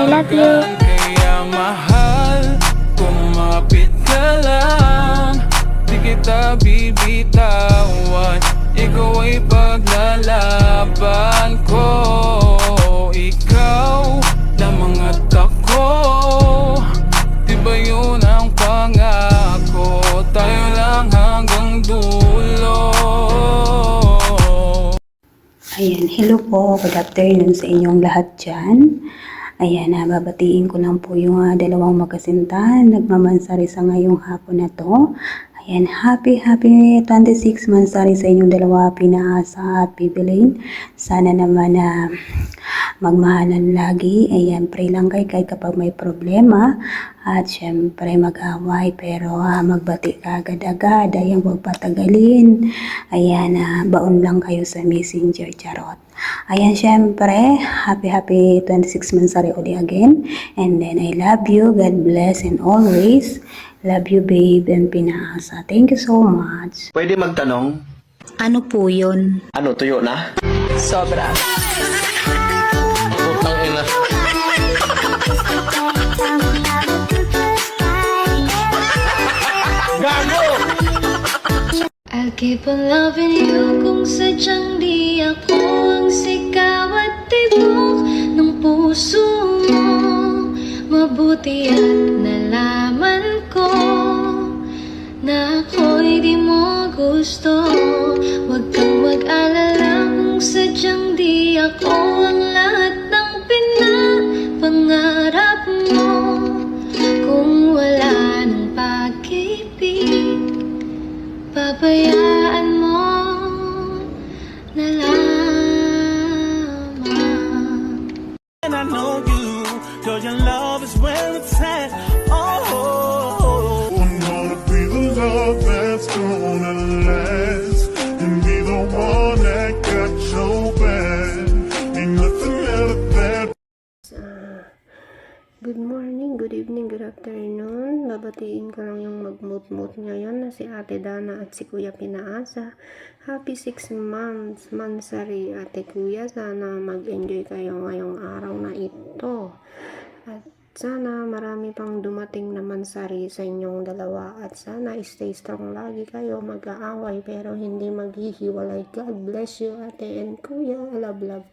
I love you. Kaya mahal, kumapit ka lang. Di kita bibitawan, ikaw ay paglalaban ko. Ikaw lamang at ako, di ba yun ang pangako? Tayo lang hanggang dulo. Ayan, hello po. Good afternoon sa inyong lahat dyan. Ayan, babatiin ko lang po yung dalawang magasintahan nagmamansari sa ngayong hapon na to. Ayan, happy 26 mansari sa inyong dalawa, Pinaasa at Bibilin. Sana naman na magmahalan lagi. Ayan, pray lang kay kapag may problema. At syempre mag-away, pero magbati ka agad-agad. Ayan, huwag patagalin. Ayan, baon lang kayo sa messenger, charot. Ayan, syempre, happy 26 mansari uli again. And then, I love you. God bless and always. Love you, babe, and Pinaasa. Thank you so much. Pwede magtanong, Ano po yun? ano tuyo na? Sobra. Utang ina. Gago! I'll keep on loving you kung sadyang di ako ang sigaw at tibok ng puso mo. Mabuti at nalaman ko na ako'y di mo gusto. Huwag kang mag-alala kung sadyang di ako ang lahat ng pinapangarap mo. Kung wala ng pag-ibig, pabayaan mo na lamang. And I know you, cause your love is where it's at. Oh, I'm gonna be the love that's gonna last, and be the one that got your back. Ain't nothing better than. Good morning, good evening, good afternoon. Babatiin ko lang yung mag-mood ngayon na si Ate Dana at si Kuya Pinaasa. Happy 6 months, mansari Ate Kuya. Sana mag-enjoy kayo ngayong araw na ito. At sana marami pang dumating na mansari sa inyong dalawa. At sana stay strong lagi kayo, mag-aaway pero hindi maghihiwalay. God bless you, Ate and Kuya. Love, love.